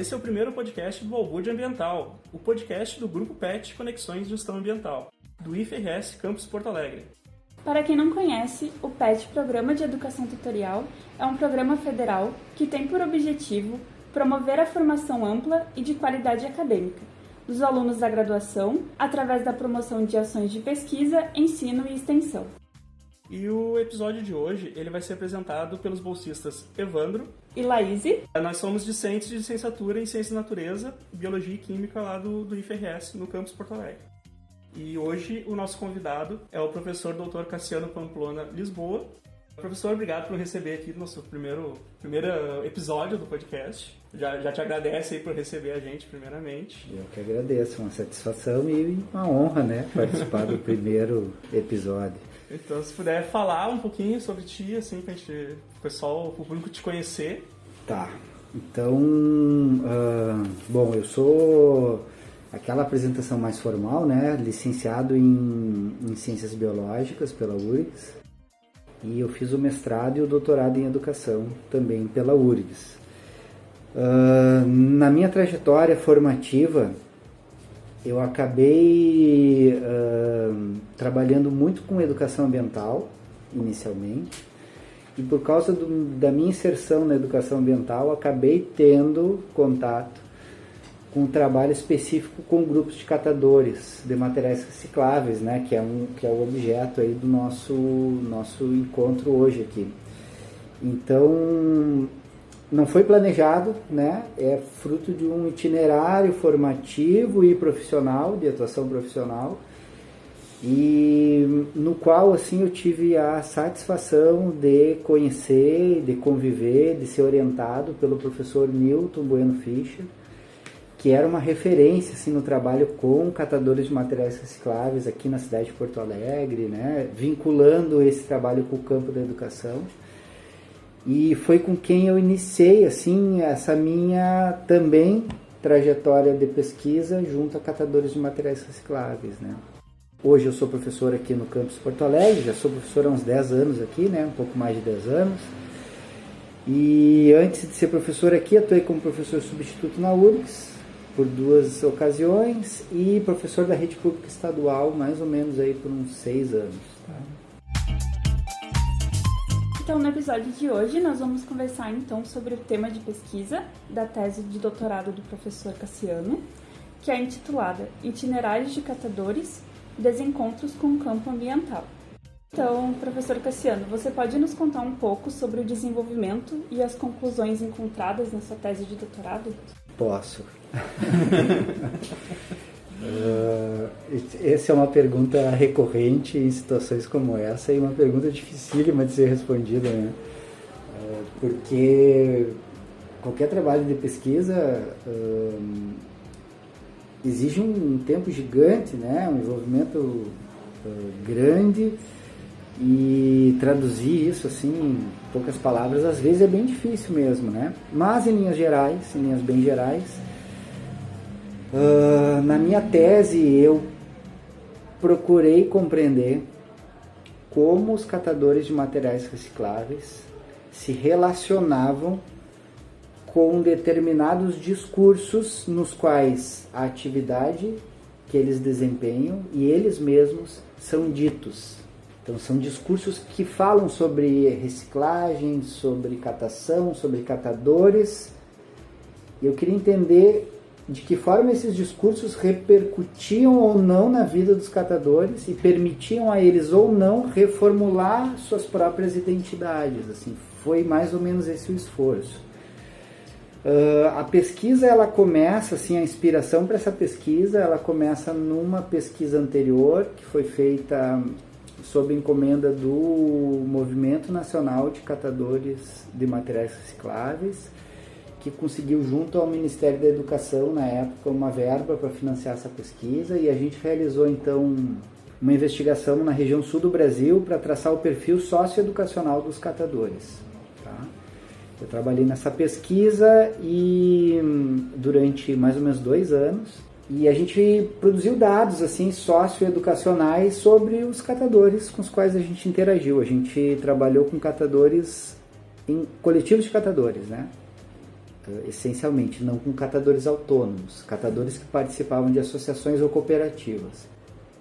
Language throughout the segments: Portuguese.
Esse é o primeiro podcast do Balbúrdia Ambiental, o podcast do Grupo PET Conexões de Gestão Ambiental, do IFRS Campus Porto Alegre. Para quem não conhece, o PET, Programa de Educação Tutorial, é um programa federal que tem por objetivo promover a formação ampla e de qualidade acadêmica dos alunos da graduação através da promoção de ações de pesquisa, ensino e extensão. E o episódio de hoje ele vai ser apresentado pelos bolsistas Evandro E Laíse. Nós somos discentes de licenciatura em Ciências da Natureza, Biologia e Química lá do IFRS, no Campus Porto Alegre. E hoje o nosso convidado é o professor Dr. Cassiano Pamplona Lisboa. Professor, obrigado por receber aqui no nosso primeiro episódio do podcast. Já te agradece aí por receber a gente, primeiramente. Eu que agradeço, uma satisfação e uma honra, né, participar do primeiro episódio. Então, se puder falar um pouquinho sobre ti, assim, pra gente, o público te conhecer. Tá, então, bom, eu sou aquela apresentação mais formal, né, licenciado em Ciências Biológicas pela URGS, e eu fiz o mestrado e o doutorado em Educação também pela URGS. Na minha trajetória formativa, eu acabei trabalhando muito com educação ambiental, inicialmente, e por causa da minha inserção na educação ambiental, acabei tendo contato com um trabalho específico com grupos de catadores de materiais recicláveis, né, que é o objeto aí do nosso encontro hoje aqui. Então, não foi planejado, né? É fruto de um itinerário formativo e profissional, de atuação profissional, e no qual assim eu tive a satisfação de conhecer, de conviver, de ser orientado pelo professor Newton Bueno Fischer, que era uma referência assim, no trabalho com catadores de materiais recicláveis aqui na cidade de Porto Alegre, né? Vinculando esse trabalho com o campo da educação. E foi com quem eu iniciei assim, essa minha também trajetória de pesquisa junto a catadores de materiais recicláveis, né? Hoje eu sou professor aqui no campus Porto Alegre, já sou professor há uns 10 anos aqui, né? Um pouco mais de 10 anos. E antes de ser professor aqui, atuei como professor substituto na URGS por 2 ocasiões e professor da rede pública estadual mais ou menos aí por uns 6 anos, tá? Então, no episódio de hoje, nós vamos conversar então sobre o tema de pesquisa da tese de doutorado do professor Cassiano, que é intitulada Itinerários de Catadores, Desencontros com o Campo Ambiental. Então, professor Cassiano, você pode nos contar um pouco sobre o desenvolvimento e as conclusões encontradas nessa tese de doutorado? Posso. Essa é uma pergunta recorrente em situações como essa e uma pergunta dificílima de ser respondida, né? Porque qualquer trabalho de pesquisa exige um tempo gigante, né? Um envolvimento grande, e traduzir isso assim em poucas palavras às vezes é bem difícil mesmo, né? Mas em linhas bem gerais, na minha tese eu procurei compreender como os catadores de materiais recicláveis se relacionavam com determinados discursos nos quais a atividade que eles desempenham e eles mesmos são ditos. Então são discursos que falam sobre reciclagem, sobre catação, sobre catadores. E eu queria entender de que forma esses discursos repercutiam ou não na vida dos catadores e permitiam a eles ou não reformular suas próprias identidades. Assim, foi mais ou menos esse o esforço. A pesquisa, ela começa, assim, a inspiração para essa pesquisa, ela começa numa pesquisa anterior, que foi feita sob encomenda do Movimento Nacional de Catadores de Materiais Recicláveis, que conseguiu junto ao Ministério da Educação, na época, uma verba para financiar essa pesquisa, e a gente realizou, então, uma investigação na região sul do Brasil para traçar o perfil socioeducacional dos catadores. Tá? Eu trabalhei nessa pesquisa e durante mais ou menos 2 anos, e a gente produziu dados assim, socioeducacionais sobre os catadores com os quais a gente interagiu. A gente trabalhou com catadores em coletivos de catadores, né? essencialmente, não com catadores autônomos, catadores que participavam de associações ou cooperativas.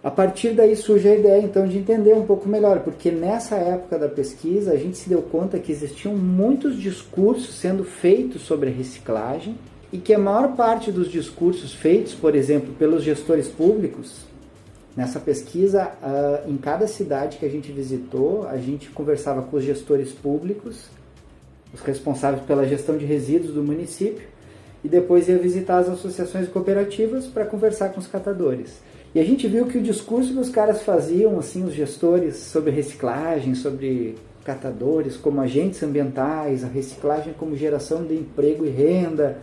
A partir daí surge a ideia, então, de entender um pouco melhor, porque nessa época da pesquisa a gente se deu conta que existiam muitos discursos sendo feitos sobre a reciclagem e que a maior parte dos discursos feitos, por exemplo, pelos gestores públicos, nessa pesquisa, em cada cidade que a gente visitou, a gente conversava com os gestores públicos, os responsáveis pela gestão de resíduos do município, e depois ia visitar as associações cooperativas para conversar com os catadores. E a gente viu que o discurso que os caras faziam, assim, os gestores, sobre reciclagem, sobre catadores como agentes ambientais, a reciclagem como geração de emprego e renda,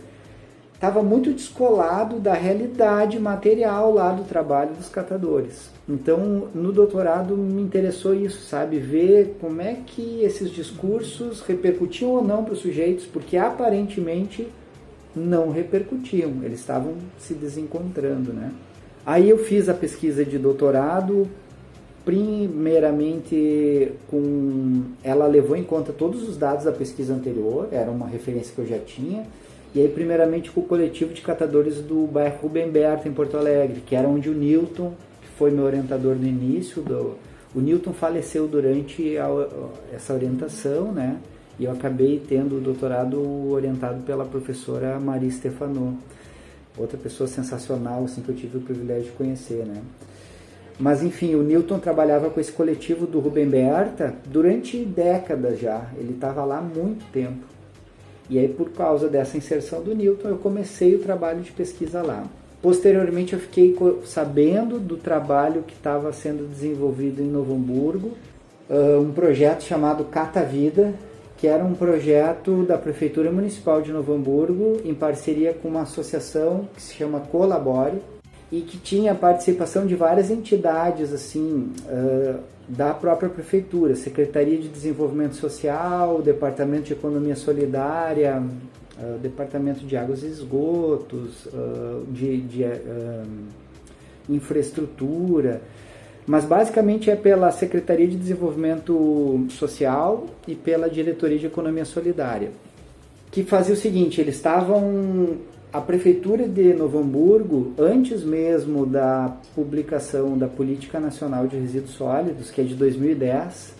estava muito descolado da realidade material lá do trabalho dos catadores. Então, no doutorado me interessou isso, sabe? Ver como é que esses discursos repercutiam ou não para os sujeitos, porque aparentemente não repercutiam, eles estavam se desencontrando, né? Aí eu fiz a pesquisa de doutorado, primeiramente ela levou em conta todos os dados da pesquisa anterior, era uma referência que eu já tinha, e aí primeiramente com o coletivo de catadores do bairro Rubem Berta, em Porto Alegre, que era onde o Newton, que foi meu orientador no início, o Newton faleceu durante essa orientação, né? E eu acabei tendo o doutorado orientado pela professora Maria Stefano, outra pessoa sensacional, assim, que eu tive o privilégio de conhecer, né? Mas, enfim, o Newton trabalhava com esse coletivo do Rubem Berta durante décadas já. Ele estava lá há muito tempo. E aí, por causa dessa inserção do Newton, eu comecei o trabalho de pesquisa lá. Posteriormente, eu fiquei sabendo do trabalho que estava sendo desenvolvido em Novo Hamburgo, um projeto chamado Cata Vida, que era um projeto da Prefeitura Municipal de Novo Hamburgo, em parceria com uma associação que se chama Colabore, e que tinha a participação de várias entidades assim, da própria Prefeitura, Secretaria de Desenvolvimento Social, Departamento de Economia Solidária, Departamento de Águas e Esgotos, de Infraestrutura, mas basicamente é pela Secretaria de Desenvolvimento Social e pela Diretoria de Economia Solidária, que fazia o seguinte: eles estavam, a Prefeitura de Novo Hamburgo, antes mesmo da publicação da Política Nacional de Resíduos Sólidos, que é de 2010,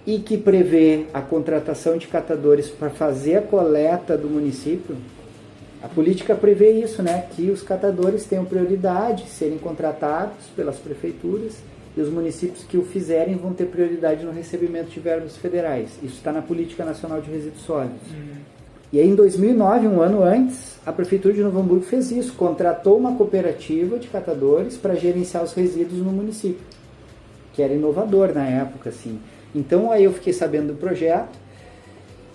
e que prevê a contratação de catadores para fazer a coleta do município. A política prevê isso, né? Que os catadores tenham prioridade, serem contratados pelas prefeituras, e os municípios que o fizerem vão ter prioridade no recebimento de verbas federais. Isso está na Política Nacional de Resíduos Sólidos. E aí, em 2009, um ano antes, a Prefeitura de Novo Hamburgo fez isso, contratou uma cooperativa de catadores para gerenciar os resíduos no município, que era inovador na época, assim. Então, aí eu fiquei sabendo do projeto,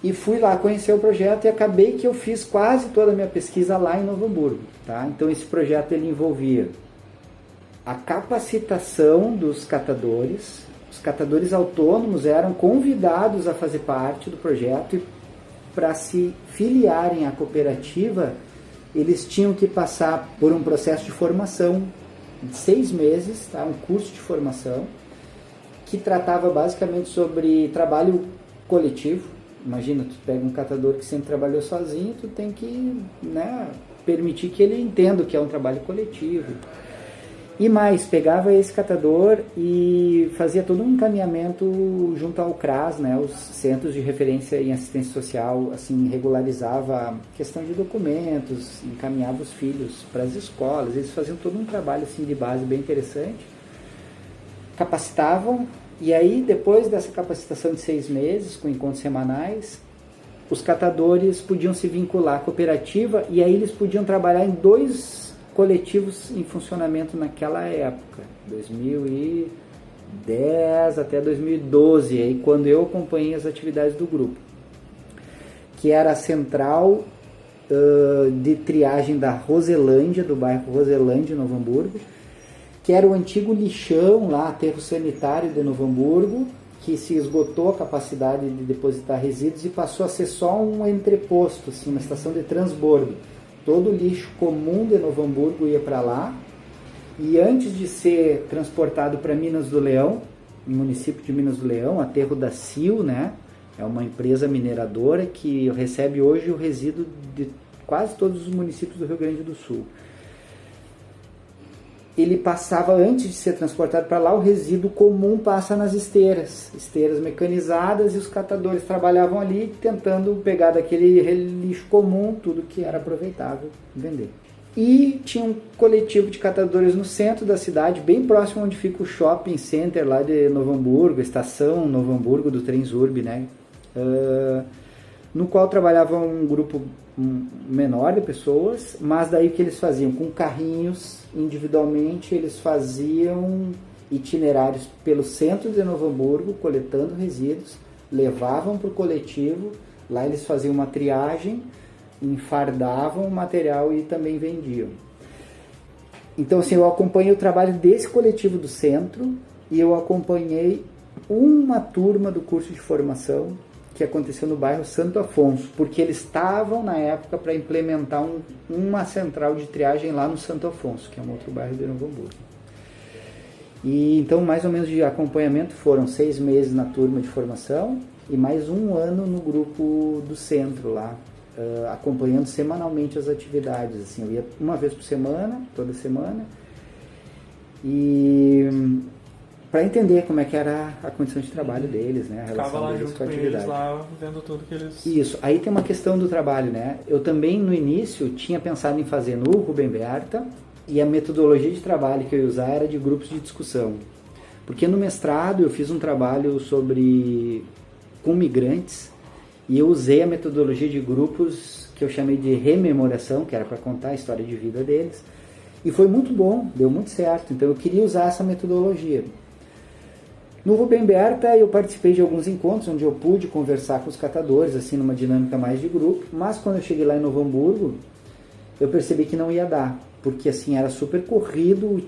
e fui lá conhecer o projeto e acabei que eu fiz quase toda a minha pesquisa lá em Novo Hamburgo, tá? Então esse projeto ele envolvia a capacitação dos catadores. Os catadores autônomos eram convidados a fazer parte do projeto, e para se filiarem à cooperativa eles tinham que passar por um processo de formação de 6 meses, tá? Um curso de formação que tratava basicamente sobre trabalho coletivo. Imagina, tu pega um catador que sempre trabalhou sozinho, tu tem que, né, permitir que ele entenda o que é um trabalho coletivo. E mais, pegava esse catador e fazia todo um encaminhamento junto ao CRAS, né, os Centros de Referência em Assistência Social, assim, regularizava a questão de documentos, encaminhava os filhos para as escolas, eles faziam todo um trabalho assim, de base bem interessante, capacitavam. E aí, depois dessa capacitação de 6 meses, com encontros semanais, os catadores podiam se vincular à cooperativa, e aí eles podiam trabalhar em 2 coletivos em funcionamento naquela época, 2010 até 2012, aí quando eu acompanhei as atividades do grupo, que era a central de triagem da Roselândia, do bairro Roselândia, Novo Hamburgo, que era o antigo lixão lá, aterro sanitário de Novo Hamburgo, que se esgotou a capacidade de depositar resíduos e passou a ser só um entreposto, assim, uma estação de transbordo. Todo o lixo comum de Novo Hamburgo ia para lá, e antes de ser transportado para Minas do Leão, no município de Minas do Leão, aterro da CIL, né, É uma empresa mineradora que recebe hoje o resíduo de quase todos os municípios do Rio Grande do Sul. Ele passava, antes de ser transportado para lá, o resíduo comum passa nas esteiras mecanizadas, e os catadores trabalhavam ali tentando pegar daquele lixo comum tudo que era aproveitável vender. E tinha um coletivo de catadores no centro da cidade, bem próximo onde fica o shopping center lá de Novo Hamburgo, a estação Novo Hamburgo do Transurb, né? No qual trabalhava um grupo menor de pessoas, mas daí o que eles faziam? Com carrinhos, individualmente, eles faziam itinerários pelo centro de Novo Hamburgo, coletando resíduos, levavam para o coletivo, lá eles faziam uma triagem, enfardavam o material e também vendiam. Então, assim, eu acompanhei o trabalho desse coletivo do centro e eu acompanhei uma turma do curso de formação que aconteceu no bairro Santo Afonso, porque eles estavam na época para implementar uma central de triagem lá no Santo Afonso, que é um outro bairro de Novo Hamburgo. E então, mais ou menos de acompanhamento, foram 6 meses na turma de formação e mais 1 ano no grupo do centro lá, acompanhando semanalmente as atividades. Assim, eu ia uma vez por semana, toda semana, e para entender como é que era a condição de trabalho deles, né? A relação Ficava lá deles junto com a com atividade. eles lá, vendo tudo que eles... Isso, aí tem uma questão do trabalho, né? Eu também, no início, tinha pensado em fazer no Rubem Berta, e a metodologia de trabalho que eu ia usar era de grupos de discussão. Porque no mestrado eu fiz um trabalho com migrantes, e eu usei a metodologia de grupos que eu chamei de rememoração, que era para contar a história de vida deles, e foi muito bom, deu muito certo, então eu queria usar essa metodologia. No Rubem Berta eu participei de alguns encontros onde eu pude conversar com os catadores, assim, numa dinâmica mais de grupo, mas quando eu cheguei lá em Novo Hamburgo, eu percebi que não ia dar, porque assim, era super corrido,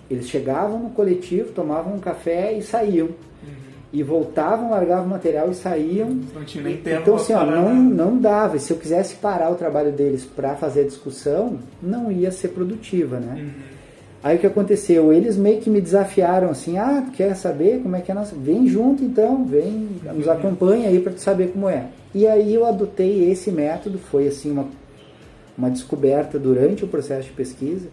eles chegavam no coletivo, tomavam um café e saíam. E voltavam, largavam o material e saíam. Não tinha nem tempo. Então, assim, não dava. E se eu quisesse parar o trabalho deles para fazer a discussão, não ia ser produtiva, né? Aí o que aconteceu? Eles meio que me desafiaram assim, quer saber como é que é a nossa... Vem junto então, vem, nos acompanha aí para tu saber como é. E aí eu adotei esse método, foi assim uma descoberta durante o processo de pesquisa,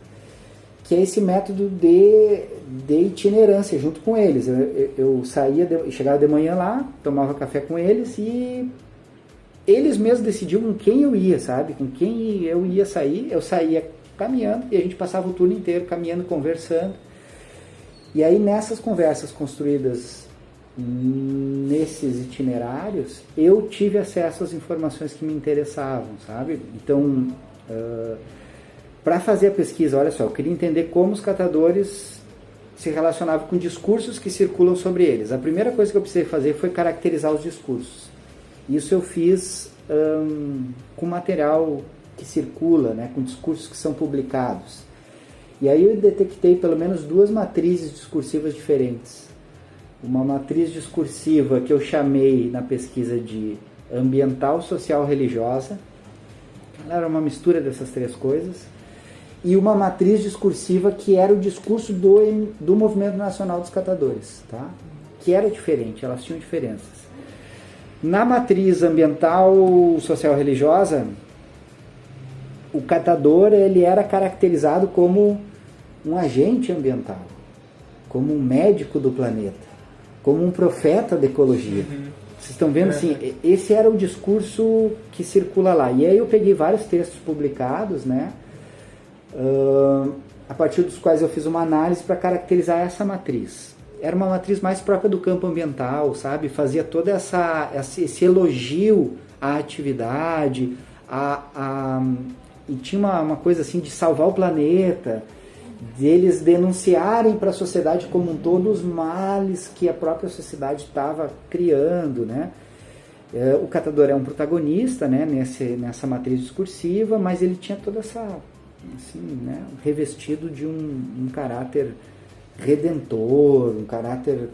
que é esse método de itinerância junto com eles. Eu chegava de manhã lá, tomava café com eles e eles mesmos decidiam com quem eu ia, sabe? Com quem eu ia sair. Eu saía caminhando e a gente passava o turno inteiro caminhando, conversando. E aí nessas conversas construídas nesses itinerários, eu tive acesso às informações que me interessavam, sabe? Então, para fazer a pesquisa, olha só, eu queria entender como os catadores se relacionavam com discursos que circulam sobre eles. A primeira coisa que eu precisei fazer foi caracterizar os discursos. Isso eu fiz com material que circula, né, com discursos que são publicados. E aí eu detectei pelo menos 2 matrizes discursivas diferentes. Uma matriz discursiva que eu chamei na pesquisa de ambiental, social, religiosa. Ela era uma mistura dessas 3 coisas. E uma matriz discursiva que era o discurso do Movimento Nacional dos Catadores, tá? Que era diferente, elas tinham diferenças. Na matriz ambiental, social, religiosa, o catador ele era caracterizado como um agente ambiental, como um médico do planeta, como um profeta da ecologia. Vocês estão vendo assim, esse era o discurso que circula lá. E aí eu peguei vários textos publicados, né, a partir dos quais eu fiz uma análise para caracterizar essa matriz. Era uma matriz mais própria do campo ambiental, sabe? Fazia todo esse elogio à atividade, e tinha uma coisa assim de salvar o planeta, deles denunciarem para a sociedade como um todo os males que a própria sociedade estava criando, né? O catador é um protagonista, né, nessa matriz discursiva, mas ele tinha toda essa, assim, né, revestido de um caráter redentor, um caráter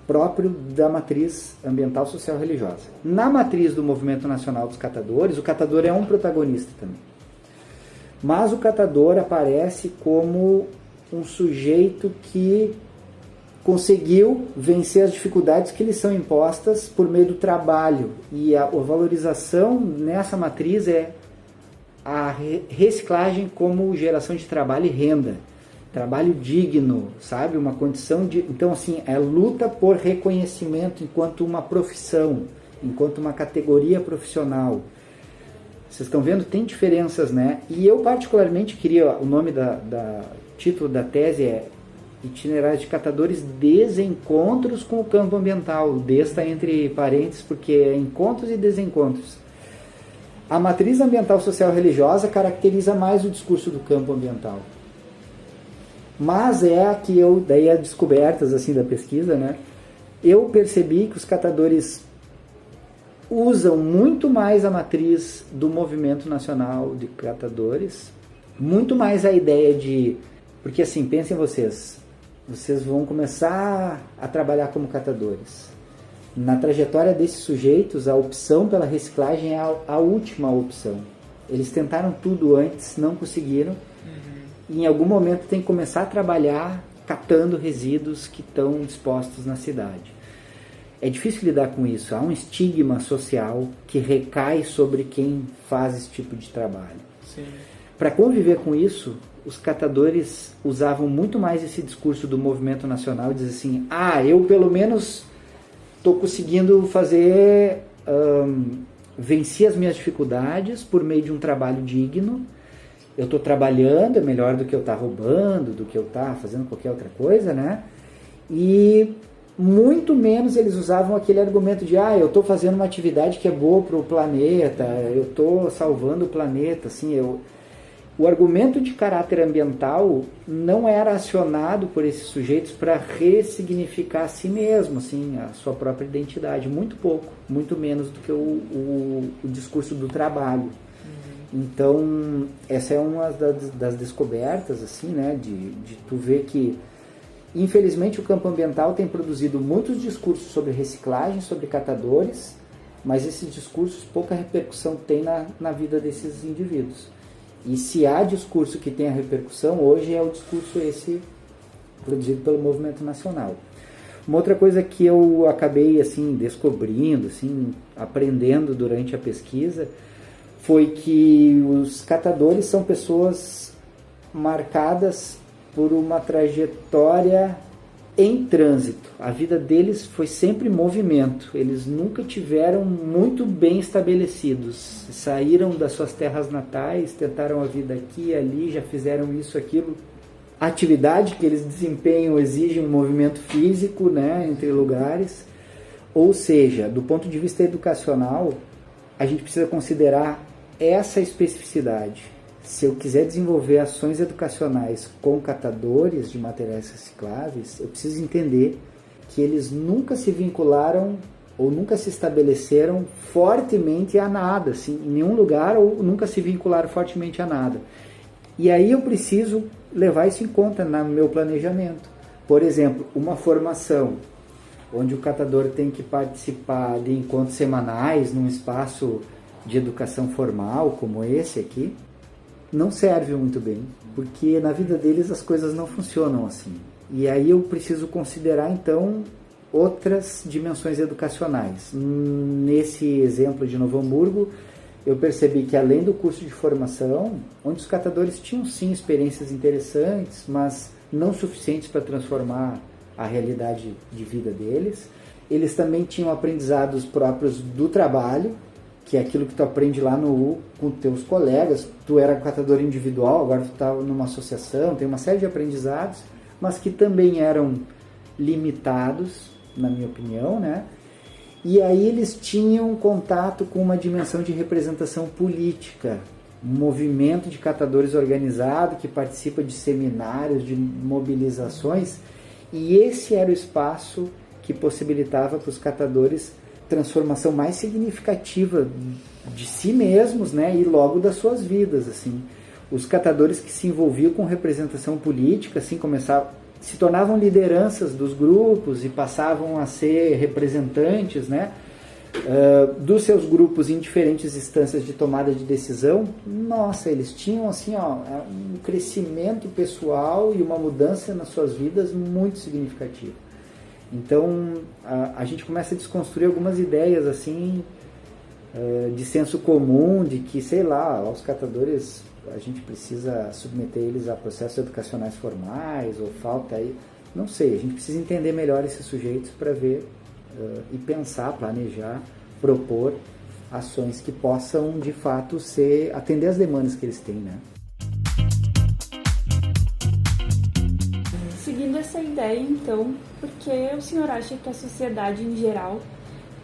próprio da matriz ambiental, social e religiosa. Na matriz do Movimento Nacional dos Catadores, o catador é um protagonista também. Mas o catador aparece como um sujeito que conseguiu vencer as dificuldades que lhes são impostas por meio do trabalho. E a valorização nessa matriz é a reciclagem como geração de trabalho e renda. Trabalho digno, sabe? Uma condição de... Então, assim, é luta por reconhecimento enquanto uma profissão, enquanto uma categoria profissional. Vocês estão vendo? Tem diferenças, né? E eu, particularmente, queria... O nome título da tese é Itinerários de Catadores Desencontros com o Campo Ambiental. Está entre parênteses, porque é encontros e desencontros. A matriz ambiental, social e religiosa caracteriza mais o discurso do campo ambiental. Mas é a que daí as descobertas assim, da pesquisa, né? Eu percebi que os catadores usam muito mais a matriz do Movimento Nacional de Catadores, muito mais a ideia de... Porque assim, pensem vocês vão começar a trabalhar como catadores. Na trajetória desses sujeitos, a opção pela reciclagem é a última opção. Eles tentaram tudo antes, não conseguiram. E em algum momento tem que começar a trabalhar catando resíduos que estão dispostos na cidade. É difícil lidar com isso. Há um estigma social que recai sobre quem faz esse tipo de trabalho. Para conviver com isso, os catadores usavam muito mais esse discurso do movimento nacional e dizer assim, eu pelo menos estou conseguindo fazer, vencer as minhas dificuldades por meio de um trabalho digno. Eu estou trabalhando, é melhor do que eu estar roubando, do que eu estar fazendo qualquer outra coisa, né? E muito menos eles usavam aquele argumento de eu estou fazendo uma atividade que é boa para o planeta, eu estou salvando o planeta, assim, O argumento de caráter ambiental não era acionado por esses sujeitos para ressignificar a si mesmo, assim, a sua própria identidade, muito pouco, muito menos do que o discurso do trabalho. Então, essa é uma das descobertas, assim, né, de tu ver que, infelizmente, o campo ambiental tem produzido muitos discursos sobre reciclagem, sobre catadores, mas esses discursos pouca repercussão tem na vida desses indivíduos. E se há discurso que tem a repercussão, hoje é o discurso esse produzido pelo movimento nacional. Uma outra coisa que eu acabei assim descobrindo, assim, aprendendo durante a pesquisa, foi que os catadores são pessoas marcadas por uma trajetória em trânsito. A vida deles foi sempre movimento. Eles nunca tiveram muito bem estabelecidos. Saíram das suas terras natais, tentaram a vida aqui e ali, já fizeram isso, aquilo. A atividade que eles desempenham exige um movimento físico, né, entre lugares. Ou seja, do ponto de vista educacional, a gente precisa considerar essa especificidade. Se eu quiser desenvolver ações educacionais com catadores de materiais recicláveis, eu preciso entender que eles nunca se vincularam ou nunca se estabeleceram fortemente a nada, assim, em nenhum lugar, ou nunca se vincularam fortemente a nada. E aí eu preciso levar isso em conta no meu planejamento. Por exemplo, uma formação onde o catador tem que participar de encontros semanais num espaço de educação formal, como esse aqui, não serve muito bem, porque na vida deles as coisas não funcionam assim. E aí eu preciso considerar, então, outras dimensões educacionais. Nesse exemplo de Novo Hamburgo, eu percebi que além do curso de formação, onde os catadores tinham sim experiências interessantes, mas não suficientes para transformar a realidade de vida deles, eles também tinham aprendizados próprios do trabalho, que é aquilo que tu aprende lá com teus colegas. Tu era catador individual, agora tu está numa associação, tem uma série de aprendizados, mas que também eram limitados, na minha opinião, né? E aí eles tinham contato com uma dimensão de representação política, um movimento de catadores organizado que participa de seminários, de mobilizações, e esse era o espaço que possibilitava para os catadores transformação mais significativa de si mesmos, né, e logo das suas vidas, assim. Os catadores que se envolviam com representação política, assim, se tornavam lideranças dos grupos e passavam a ser representantes, né, dos seus grupos em diferentes instâncias de tomada de decisão. Nossa, eles tinham assim, um crescimento pessoal e uma mudança nas suas vidas muito significativa. Então, a gente começa a desconstruir algumas ideias, assim, de senso comum, de que, sei lá, os catadores, a gente precisa submeter eles a processos educacionais formais, ou falta aí, não sei, a gente precisa entender melhor esses sujeitos para ver e pensar, planejar, propor ações que possam, de fato, atender às demandas que eles têm, né? Seguindo essa ideia, então, por que o senhor acha que a sociedade em geral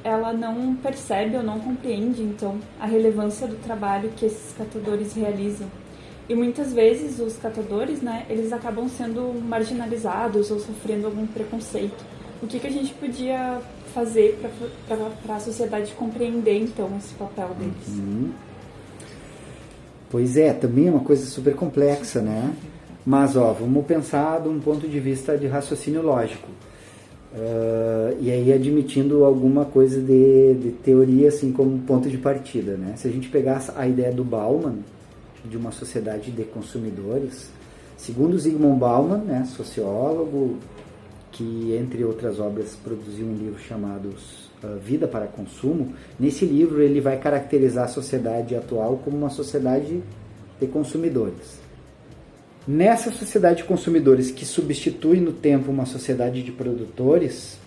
ela não percebe ou não compreende, então, a relevância do trabalho que esses catadores realizam? E muitas vezes os catadores, né, eles acabam sendo marginalizados ou sofrendo algum preconceito. O que a gente podia fazer para a sociedade compreender, então, esse papel deles? Pois é, também é uma coisa super complexa, né? Mas, vamos pensar de um ponto de vista de raciocínio lógico. E aí admitindo alguma coisa de teoria, assim, como ponto de partida, né? Se a gente pegar a ideia do Bauman, de uma sociedade de consumidores, segundo Zygmunt Bauman, né, sociólogo, que, entre outras obras, produziu um livro chamado Vida para Consumo. Nesse livro ele vai caracterizar a sociedade atual como uma sociedade de consumidores. Nessa sociedade de consumidores que substitui no tempo uma sociedade de produtores,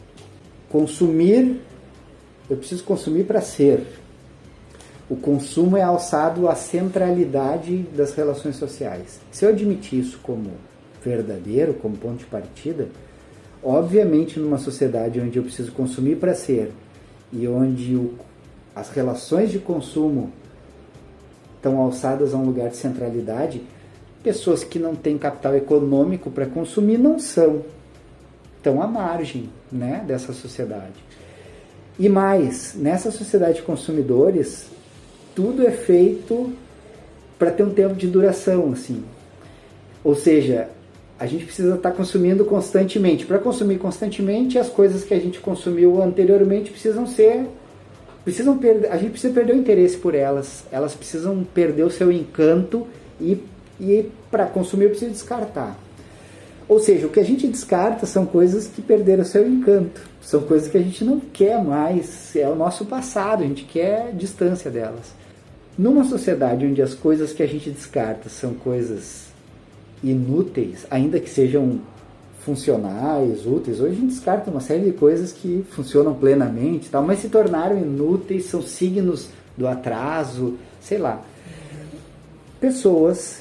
eu preciso consumir para ser. O consumo é alçado à centralidade das relações sociais. Se eu admitir isso como verdadeiro, como ponto de partida, obviamente numa sociedade onde eu preciso consumir para ser e onde as relações de consumo estão alçadas a um lugar de centralidade, pessoas que não têm capital econômico para consumir estão à margem, né, dessa sociedade. E mais, nessa sociedade de consumidores, tudo é feito para ter um tempo de duração, assim. Ou seja, a gente precisa estar consumindo constantemente. Para consumir constantemente, as coisas que a gente consumiu anteriormente a gente precisa perder o interesse por elas. Elas precisam perder o seu encanto e para consumir eu preciso descartar. Ou seja, o que a gente descarta são coisas que perderam o seu encanto. São coisas que a gente não quer mais. É o nosso passado, a gente quer distância delas. Numa sociedade onde as coisas que a gente descarta são coisas inúteis, ainda que sejam funcionais, úteis, hoje a gente descarta uma série de coisas que funcionam plenamente, tal, mas se tornaram inúteis, são signos do atraso, sei lá. Pessoas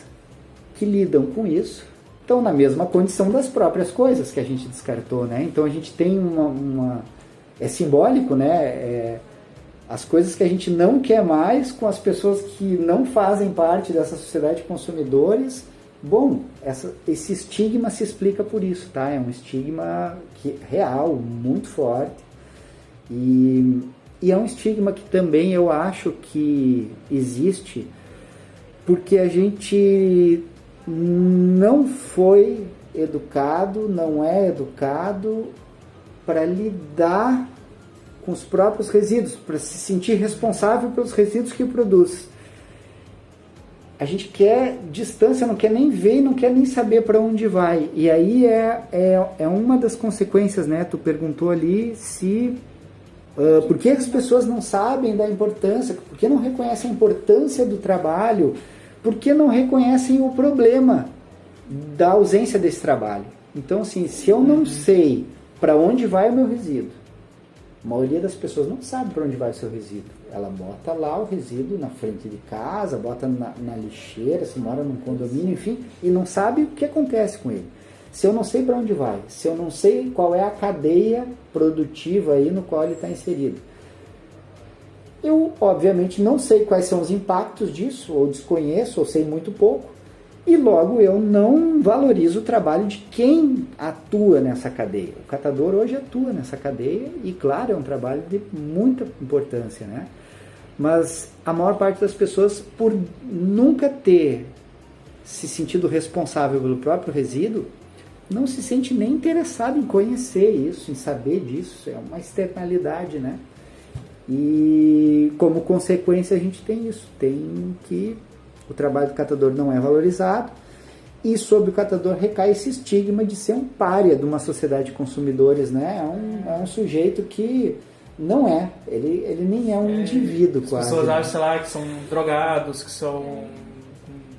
que lidam com isso estão na mesma condição das próprias coisas que a gente descartou, né? Então a gente tem é simbólico, né? As coisas que a gente não quer mais com as pessoas que não fazem parte dessa sociedade de consumidores. Bom, esse estigma se explica por isso, tá? É um estigma real, muito forte. E é um estigma que também eu acho que existe porque a gente não foi educado, não é educado para lidar com os próprios resíduos, para se sentir responsável pelos resíduos que produz. A gente quer distância, não quer nem ver e não quer nem saber para onde vai. E aí é uma das consequências, né? Tu perguntou ali por que as pessoas não sabem da importância, por que não reconhecem a importância do trabalho, por que não reconhecem o problema da ausência desse trabalho. Então, assim, se eu não sei para onde vai o meu resíduo, a maioria das pessoas não sabe para onde vai o seu resíduo. Ela bota lá o resíduo na frente de casa, bota na lixeira, se mora num condomínio, enfim, e não sabe o que acontece com ele. Se eu não sei para onde vai, se eu não sei qual é a cadeia produtiva aí no qual ele está inserido, eu, obviamente, não sei quais são os impactos disso, ou desconheço, ou sei muito pouco, e logo eu não valorizo o trabalho de quem atua nessa cadeia. O catador hoje atua nessa cadeia e, claro, é um trabalho de muita importância, né? Mas a maior parte das pessoas, por nunca ter se sentido responsável pelo próprio resíduo, não se sente nem interessado em conhecer isso, em saber disso. É uma externalidade, né? E como consequência a gente tem isso, tem que o trabalho do catador não é valorizado e sobre o catador recai esse estigma de ser um pária de uma sociedade de consumidores, né? É um sujeito que não é, ele nem é um indivíduo quase. As pessoas acham, sei lá, que são drogados, que são...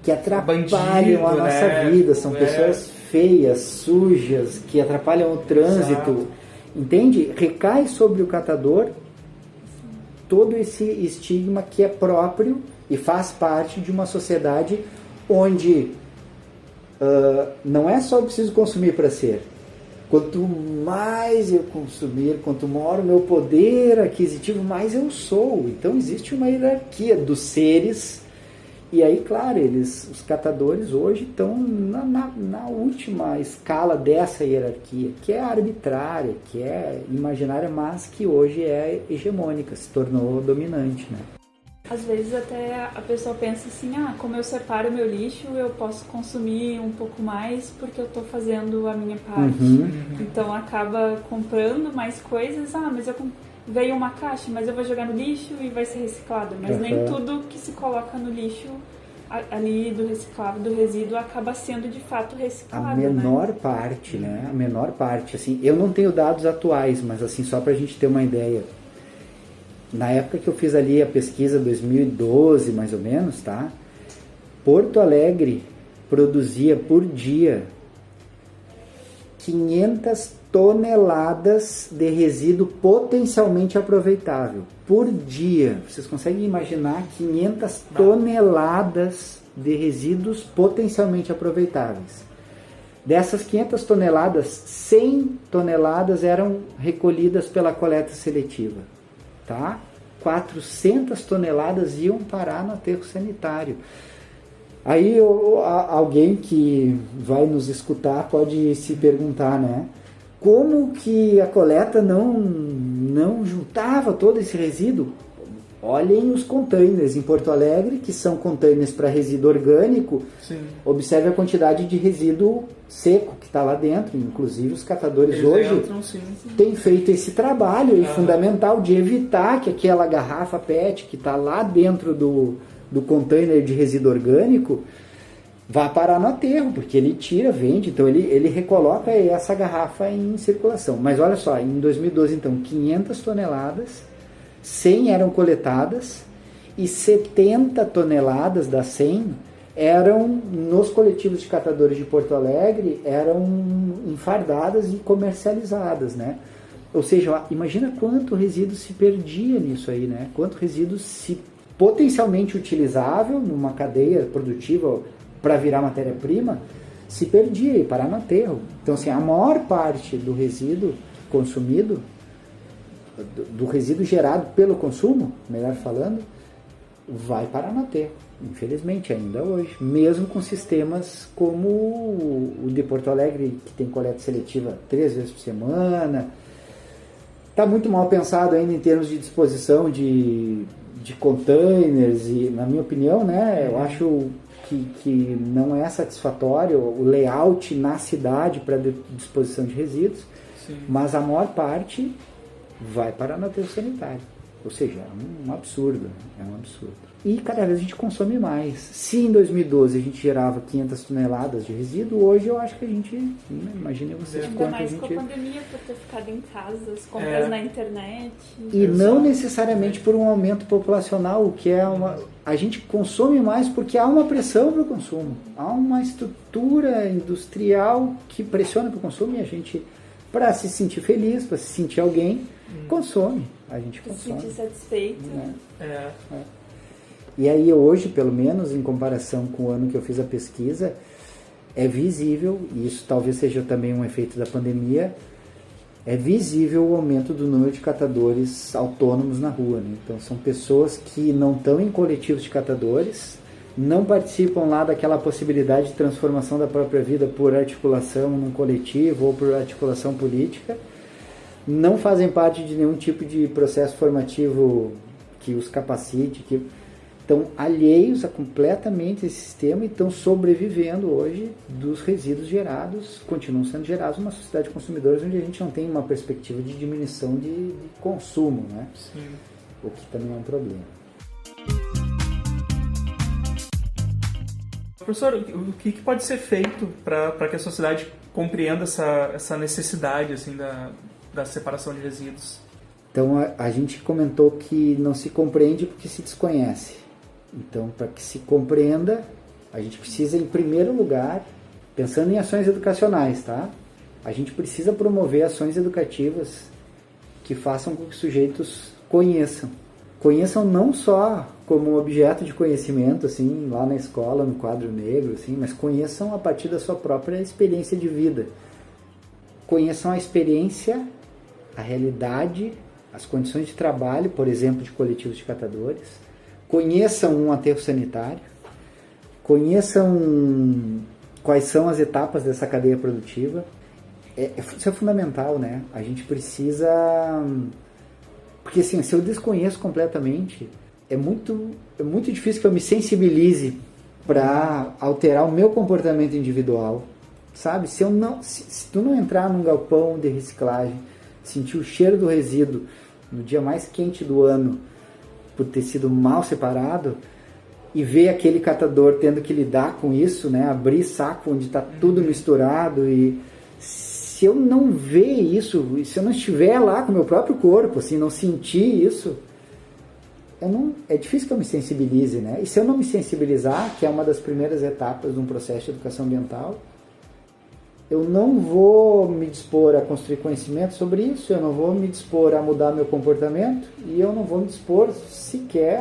que atrapalham a nossa vida, são pessoas feias, sujas, que atrapalham o trânsito. Exato. Entende? Recai sobre o catador todo esse estigma que é próprio e faz parte de uma sociedade onde não é só eu preciso consumir para ser. Quanto mais eu consumir, quanto maior o meu poder aquisitivo, mais eu sou. Então existe uma hierarquia dos seres. E aí, claro, os catadores hoje estão na última escala dessa hierarquia, que é arbitrária, que é imaginária, mas que hoje é hegemônica, se tornou dominante, né? Às vezes até a pessoa pensa assim, como eu separo meu lixo, eu posso consumir um pouco mais porque eu estou fazendo a minha parte. Então acaba comprando mais coisas, mas veio uma caixa, mas eu vou jogar no lixo e vai ser reciclado. Mas nem tudo que se coloca no lixo ali do reciclável, do resíduo, acaba sendo de fato reciclado. A menor parte, né? A menor parte. Assim, eu não tenho dados atuais, mas assim, só para a gente ter uma ideia. Na época que eu fiz ali a pesquisa, 2012 mais ou menos, tá? Porto Alegre produzia por dia 500 toneladas de resíduo potencialmente aproveitável. Por dia. Vocês conseguem imaginar 500 toneladas de resíduos potencialmente aproveitáveis. Dessas 500 toneladas, 100 toneladas eram recolhidas pela coleta seletiva. Tá? 400 toneladas iam parar no aterro sanitário. Aí alguém que vai nos escutar pode se perguntar, né? Como que a coleta não juntava todo esse resíduo? Olhem os containers em Porto Alegre, que são containers para resíduo orgânico. Sim. Observe a quantidade de resíduo seco que está lá dentro. Inclusive os catadores Eles hoje entram, têm feito esse trabalho fundamental de evitar que aquela garrafa PET que está lá dentro do container de resíduo orgânico vá parar no aterro, porque ele tira, vende, então ele recoloca essa garrafa em circulação. Mas olha só, em 2012 então 500 toneladas, 100 eram coletadas e 70 toneladas das 100 eram, nos coletivos de catadores de Porto Alegre, eram enfardadas e comercializadas, né? Ou seja, imagina quanto resíduo se perdia nisso aí, né? Quanto resíduo se potencialmente utilizável numa cadeia produtiva para virar matéria-prima, se perdia e parar no aterro. Então, assim, a maior parte do resíduo consumido, do resíduo gerado pelo consumo, melhor falando, vai parar no aterro. Infelizmente, ainda hoje. Mesmo com sistemas como o de Porto Alegre, que tem coleta seletiva 3 vezes por semana. Está muito mal pensado ainda em termos de disposição de containers e, na minha opinião, né, eu acho que não é satisfatório o layout na cidade para disposição de resíduos. Sim. Mas a maior parte vai para o aterro sanitário. Ou seja, é um absurdo. É um absurdo. E cada vez a gente consome mais. Se em 2012 a gente gerava 500 toneladas de resíduo, hoje eu acho que a gente, imagine vocês ainda quanto mais a gente... com a pandemia, por ter ficado em casa, as compras na internet. E não necessariamente por um aumento populacional, o que é a gente consome mais porque há uma pressão para o consumo. Há uma estrutura industrial que pressiona para o consumo e a gente, para se sentir feliz, para se sentir alguém, consome. A gente consome. Se sentir satisfeito. E aí hoje, pelo menos, em comparação com o ano que eu fiz a pesquisa, é visível, e isso talvez seja também um efeito da pandemia, é visível o aumento do número de catadores autônomos na rua, né? Então são pessoas que não estão em coletivos de catadores, não participam lá daquela possibilidade de transformação da própria vida por articulação num coletivo ou por articulação política, não fazem parte de nenhum tipo de processo formativo que os capacite, que estão alheios a completamente esse sistema e estão sobrevivendo hoje dos resíduos gerados, continuam sendo gerados numa sociedade de consumidores onde a gente não tem uma perspectiva de diminuição de consumo, né? Sim. O que também é um problema. Professor, o que pode ser feito para que a sociedade compreenda essa necessidade assim, da separação de resíduos? Então, a gente comentou que não se compreende porque se desconhece. Então, para que se compreenda, a gente precisa, em primeiro lugar, pensando em ações educacionais, tá? A gente precisa promover ações educativas que façam com que os sujeitos conheçam. Conheçam não só como objeto de conhecimento, assim, lá na escola, no quadro negro, assim, mas conheçam a partir da sua própria experiência de vida. Conheçam a experiência, a realidade, as condições de trabalho, por exemplo, de coletivos de catadores. Conheçam um aterro sanitário. Conheçam quais são as etapas dessa cadeia produtiva. Isso é fundamental, né? A gente precisa... Porque assim, se eu desconheço completamente, é muito difícil que eu me sensibilize para alterar o meu comportamento individual, sabe? Se tu não entrar num galpão de reciclagem, sentir o cheiro do resíduo no dia mais quente do ano, por ter sido mal separado, e ver aquele catador tendo que lidar com isso, né? Abrir saco onde está tudo misturado, e se eu não ver isso, se eu não estiver lá com o meu próprio corpo, assim, não sentir isso, é difícil que eu me sensibilize, né? E se eu não me sensibilizar, que é uma das primeiras etapas de um processo de educação ambiental, eu não vou me dispor a construir conhecimento sobre isso, eu não vou me dispor a mudar meu comportamento, e eu não vou me dispor sequer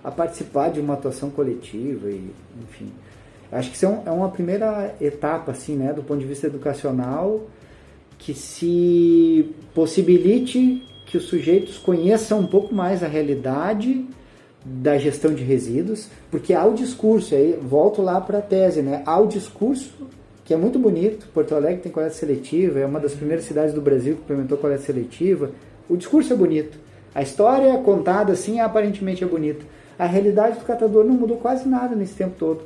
a participar de uma atuação coletiva, e, enfim. Acho que isso é uma primeira etapa, assim, né, do ponto de vista educacional, que se possibilite que os sujeitos conheçam um pouco mais a realidade da gestão de resíduos, porque há o discurso, aí volto lá para a tese, né, há o discurso, que é muito bonito. Porto Alegre tem coleta seletiva, é uma das primeiras cidades do Brasil que implementou coleta seletiva. O discurso é bonito, a história contada assim aparentemente é bonita. A realidade do catador não mudou quase nada nesse tempo todo.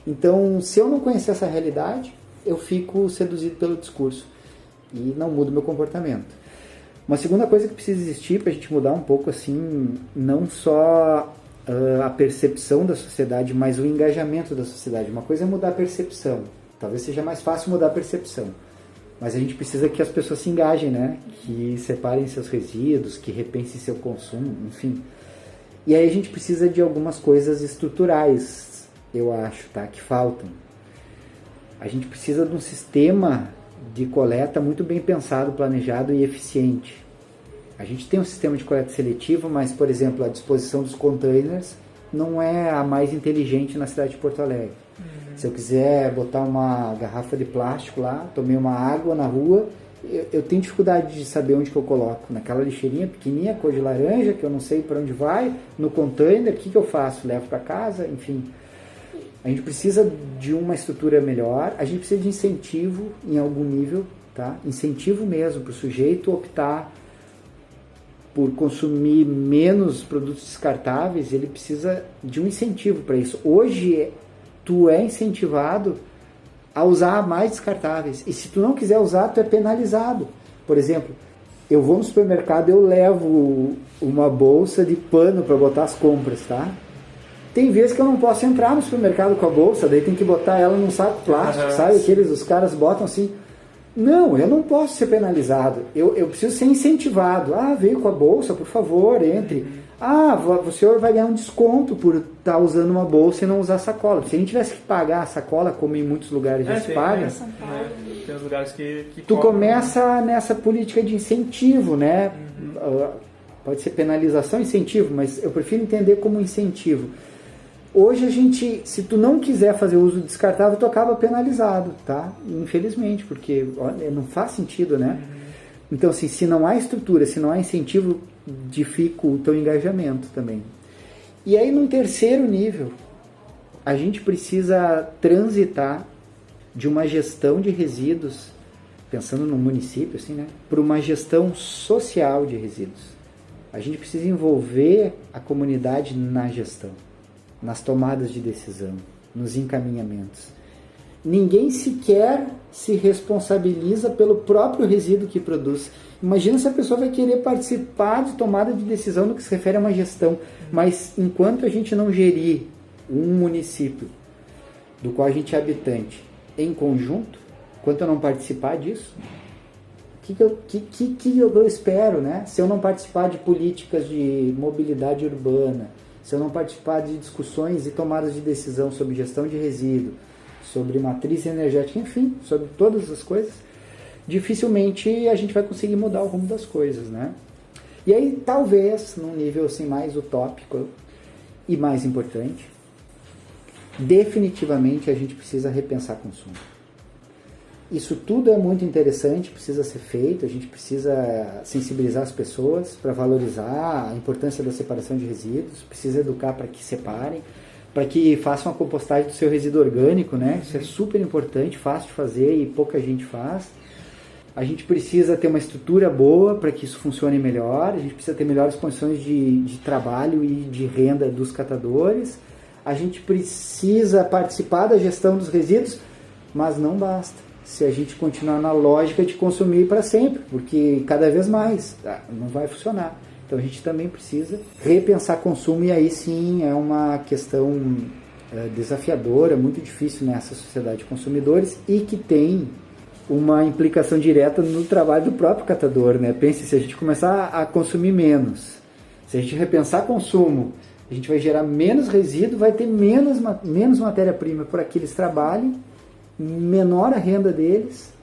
Então, se eu não conhecer essa realidade, eu fico seduzido pelo discurso e não mudo meu comportamento. Uma segunda coisa que precisa existir para a gente mudar um pouco, assim, não só a percepção da sociedade, mas o engajamento da sociedade. Uma coisa é mudar a percepção. Talvez seja mais fácil mudar a percepção. Mas a gente precisa que as pessoas se engajem, né? Que separem seus resíduos, que repensem seu consumo, enfim. E aí a gente precisa de algumas coisas estruturais, eu acho, tá? Que faltam. A gente precisa de um sistema de coleta muito bem pensado, planejado e eficiente. A gente tem um sistema de coleta seletiva, mas, por exemplo, a disposição dos containers não é a mais inteligente na cidade de Porto Alegre. Se eu quiser botar uma garrafa de plástico lá, tomei uma água na rua, eu tenho dificuldade de saber onde que eu coloco. Naquela lixeirinha pequenininha, cor de laranja, que eu não sei para onde vai, no container, o que eu faço? Levo para casa? Enfim. A gente precisa de uma estrutura melhor, a gente precisa de incentivo em algum nível, tá? Incentivo mesmo para o sujeito optar por consumir menos produtos descartáveis, ele precisa de um incentivo para isso. Hoje, tu é incentivado a usar mais descartáveis, e se tu não quiser usar, tu é penalizado. Por exemplo, eu vou no supermercado, eu levo uma bolsa de pano para botar as compras, tá? Tem vezes que eu não posso entrar no supermercado com a bolsa, daí tem que botar ela num saco plástico, sabe? Os caras botam assim. Não, eu não posso ser penalizado. Eu preciso ser incentivado. Ah, veio com a bolsa, por favor, entre. Ah, o senhor vai ganhar um desconto por estar usando uma bolsa e não usar sacola. Se a gente tivesse que pagar a sacola, como em muitos lugares já se paga, tem os lugares que tu começa nessa política de incentivo, né? Pode ser penalização, incentivo, mas eu prefiro entender como incentivo. Hoje a gente, se tu não quiser fazer uso descartável, tu acaba penalizado, tá? Infelizmente, porque olha, não faz sentido, né? Então, assim, se não há estrutura, se não há incentivo, dificulta o engajamento também. E aí, num terceiro nível, a gente precisa transitar de uma gestão de resíduos, pensando no município, assim, né? Para uma gestão social de resíduos. A gente precisa envolver a comunidade na gestão, nas tomadas de decisão, nos encaminhamentos. Ninguém sequer se responsabiliza pelo próprio resíduo que produz. Imagina se a pessoa vai querer participar de tomada de decisão no que se refere a uma gestão, mas enquanto a gente não gerir um município do qual a gente é habitante em conjunto, enquanto eu não participar disso, o que eu espero, né? Se eu não participar de políticas de mobilidade urbana, se eu não participar de discussões e tomadas de decisão sobre gestão de resíduo, sobre matriz energética, enfim, sobre todas as coisas, dificilmente a gente vai conseguir mudar o rumo das coisas, né? E aí, talvez, num nível assim, mais utópico e mais importante, definitivamente a gente precisa repensar consumo. Isso tudo é muito interessante, precisa ser feito, a gente precisa sensibilizar as pessoas para valorizar a importância da separação de resíduos, precisa educar para que separem, para que façam a compostagem do seu resíduo orgânico, né? Isso é super importante, fácil de fazer e pouca gente faz. A gente precisa ter uma estrutura boa para que isso funcione melhor, a gente precisa ter melhores condições de trabalho e de renda dos catadores, a gente precisa participar da gestão dos resíduos, mas não basta se a gente continuar na lógica de consumir para sempre, porque cada vez mais não vai funcionar. Então a gente também precisa repensar consumo, e aí sim é uma questão desafiadora, muito difícil nessa sociedade de consumidores e que tem uma implicação direta no trabalho do próprio catador, né? Pense, se a gente começar a consumir menos, se a gente repensar consumo, a gente vai gerar menos resíduo, vai ter menos matéria-prima por aqui eles trabalhem, menor a renda deles,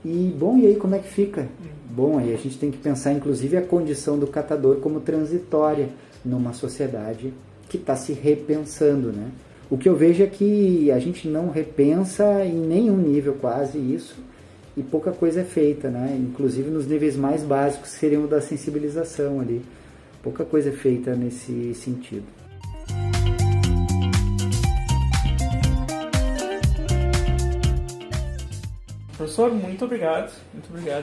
e bom, e aí como é que fica? Bom, aí a gente tem que pensar inclusive a condição do catador como transitória numa sociedade que está se repensando, né? O que eu vejo é que a gente não repensa em nenhum nível quase isso, e pouca coisa é feita, né? Inclusive nos níveis mais básicos, que seriam o da sensibilização ali. Pouca coisa é feita nesse sentido. Professor, muito obrigado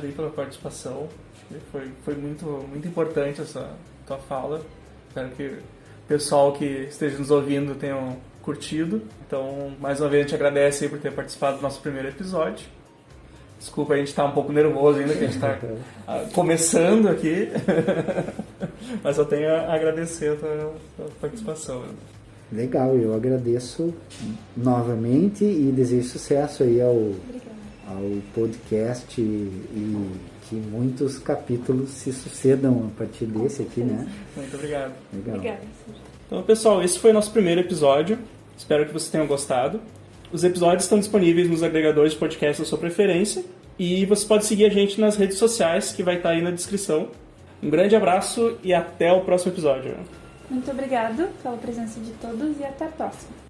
aí pela participação. Foi muito importante essa tua fala. Espero que o pessoal que esteja nos ouvindo tenham curtido. Então, mais uma vez, a gente agradece aí por ter participado do nosso primeiro episódio. Desculpa, a gente está um pouco nervoso ainda, que a gente está começando aqui. Mas eu tenho a agradecer a tua participação. Legal, eu agradeço novamente e desejo sucesso aí ao podcast e que muitos capítulos se sucedam a partir desse aqui, né? Muito obrigado. Legal. Obrigada. Então, pessoal, esse foi o nosso primeiro episódio. Espero que vocês tenham gostado. Os episódios estão disponíveis nos agregadores de podcast da sua preferência e você pode seguir a gente nas redes sociais, que vai estar aí na descrição. Um grande abraço e até o próximo episódio. Muito obrigado pela presença de todos e até a próxima.